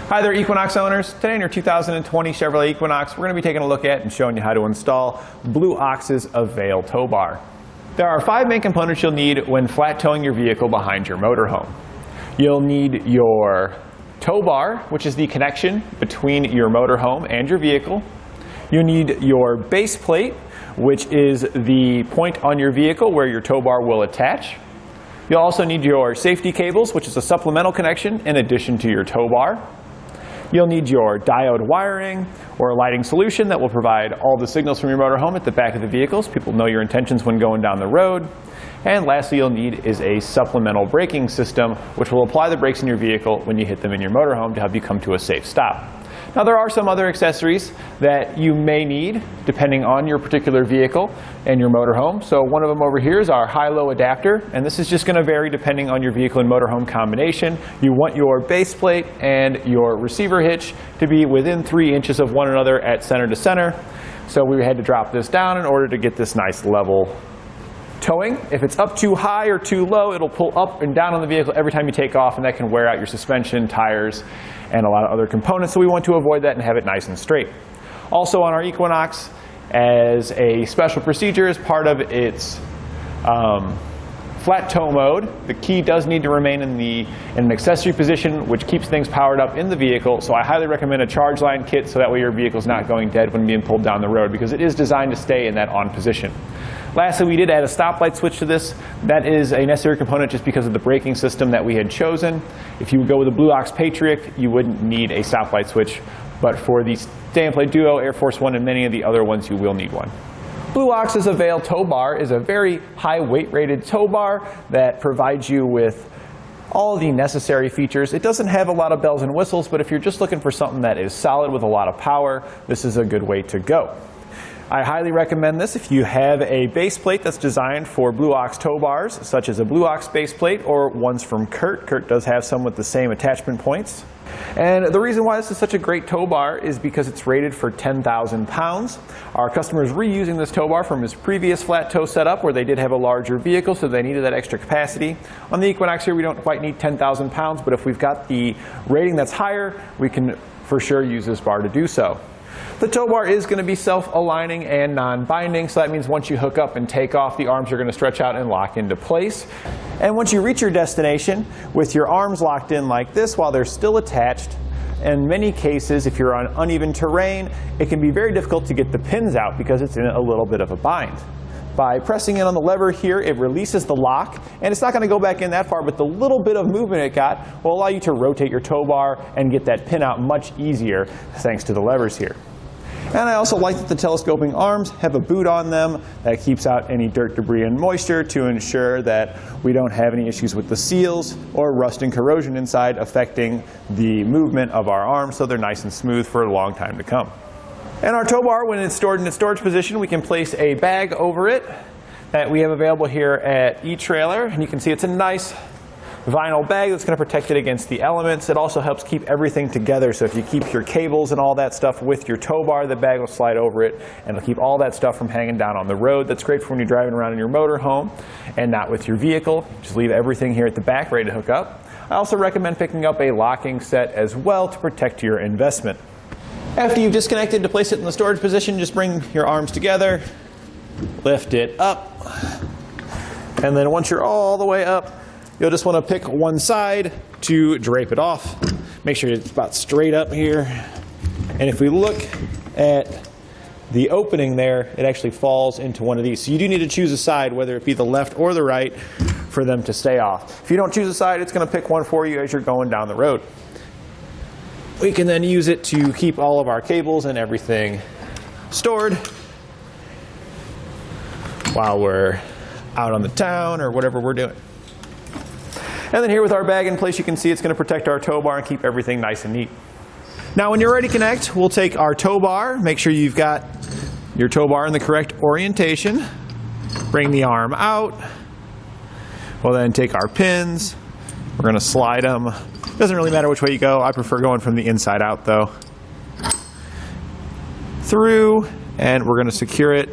Hi there, Equinox owners. Today in your 2020 Chevrolet Equinox, we're going to be taking a look at and showing you how to install Blue Ox's Avail tow bar. There are 5 main components you'll need when flat towing your vehicle behind your motorhome. You'll need your tow bar, which is the connection between your motorhome and your vehicle. You need your base plate, which is the point on your vehicle where your tow bar will attach. You'll also need your safety cables, which is a supplemental connection in addition to your tow bar. You'll need your diode wiring or a lighting solution that will provide all the signals from your motorhome at the back of the vehicle so people know your intentions when going down the road. And lastly, you'll need is a supplemental braking system, which will apply the brakes in your vehicle when you hit them in your motorhome to help you come to a safe stop. Now, there are some other accessories that you may need depending on your particular vehicle and your motorhome. So one of them over here is our high-low adapter, and this is just going to vary depending on your vehicle and motorhome combination. You want your base plate and your receiver hitch to be within 3 inches of one another at center to center. So we had to drop this down in order to get this nice level towing. If it's up too high or too low, it'll pull up and down on the vehicle every time you take off, and that can wear out your suspension, tires, and a lot of other components. So we want to avoid that and have it nice and straight. Also on our Equinox, as a special procedure as part of its flat tow mode, the key does need to remain in an accessory position, which keeps things powered up in the vehicle. So I highly recommend a charge line kit so that way your vehicle's not going dead when being pulled down the road, because it is designed to stay in that on position. Lastly, we did add a stoplight switch to this. That is a necessary component just because of the braking system that we had chosen. If you would go with the Blue Ox Patriot, you wouldn't need a stoplight switch, but for the Stay-and-Play Duo, Air Force One, and many of the other ones, you will need one. Blue Ox's Avail tow bar is a very high weight rated tow bar that provides you with all the necessary features. It doesn't have a lot of bells and whistles, but if you're just looking for something that is solid with a lot of power, this is a good way to go. I highly recommend this if you have a base plate that's designed for Blue Ox tow bars, such as a Blue Ox base plate or ones from Curt. Curt does have some with the same attachment points. And the reason why this is such a great tow bar is because it's rated for 10,000 pounds. Our customer is reusing this tow bar from his previous flat tow setup where they did have a larger vehicle, so they needed that extra capacity. On the Equinox here, we don't quite need 10,000 pounds, but if we've got the rating that's higher, we can for sure use this bar to do so. The tow bar is going to be self-aligning and non-binding, so that means once you hook up and take off, the arms are going to stretch out and lock into place. And once you reach your destination, with your arms locked in like this while they're still attached, in many cases, if you're on uneven terrain, it can be very difficult to get the pins out because it's in a little bit of a bind. By pressing in on the lever here, it releases the lock, and it's not going to go back in that far, but the little bit of movement it got will allow you to rotate your tow bar and get that pin out much easier thanks to the levers here. And I also like that the telescoping arms have a boot on them that keeps out any dirt, debris, and moisture to ensure that we don't have any issues with the seals or rust and corrosion inside affecting the movement of our arms, so they're nice and smooth for a long time to come. And our tow bar, when it's stored in its storage position, we can place a bag over it that we have available here at eTrailer. And you can see it's a nice vinyl bag that's going to protect it against the elements. It also helps keep everything together, so if you keep your cables and all that stuff with your tow bar, the bag will slide over it and it'll keep all that stuff from hanging down on the road. That's great for when you're driving around in your motorhome and not with your vehicle. Just leave everything here at the back ready to hook up. I also recommend picking up a locking set as well to protect your investment. After you've disconnected, to place it in the storage position, just bring your arms together, lift it up, and then once you're all the way up, you'll just want to pick one side to drape it off. Make sure it's about straight up here. And if we look at the opening there, it actually falls into one of these. So you do need to choose a side, whether it be the left or the right, for them to stay off. If you don't choose a side, it's going to pick one for you as you're going down the road. We can then use it to keep all of our cables and everything stored while we're out on the town or whatever we're doing. And then here with our bag in place, you can see it's going to protect our tow bar and keep everything nice and neat. Now when you're ready to connect, we'll take our tow bar, make sure you've got your tow bar in the correct orientation, bring the arm out, we'll then take our pins, we're going to slide them. Doesn't really matter which way you go, I prefer going from the inside out though. Through, and we're going to secure it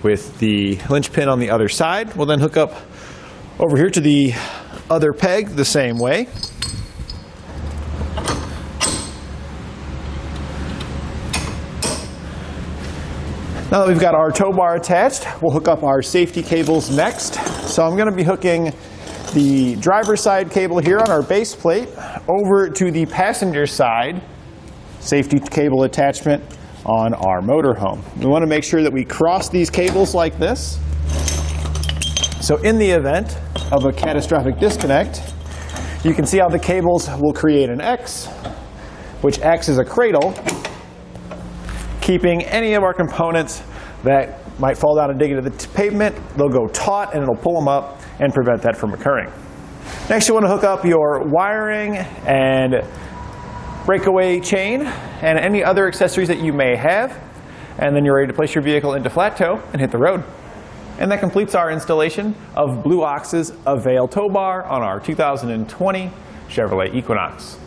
with the linch pin on the other side. We'll then hook up over here to the other peg the same way. Now that we've got our tow bar attached, we'll hook up our safety cables next. So I'm going to be hooking the driver's side cable here on our base plate over to the passenger side safety cable attachment on our motorhome. We want to make sure that we cross these cables like this. So in the event of a catastrophic disconnect, you can see how the cables will create an X, which acts as a cradle, keeping any of our components that might fall down and dig into the pavement. They'll go taut and it'll pull them up and prevent that from occurring. Next, you want to hook up your wiring and breakaway chain and any other accessories that you may have, and then you're ready to place your vehicle into flat tow and hit the road. And that completes our installation of Blue Ox's Avail tow bar on our 2020 Chevrolet Equinox.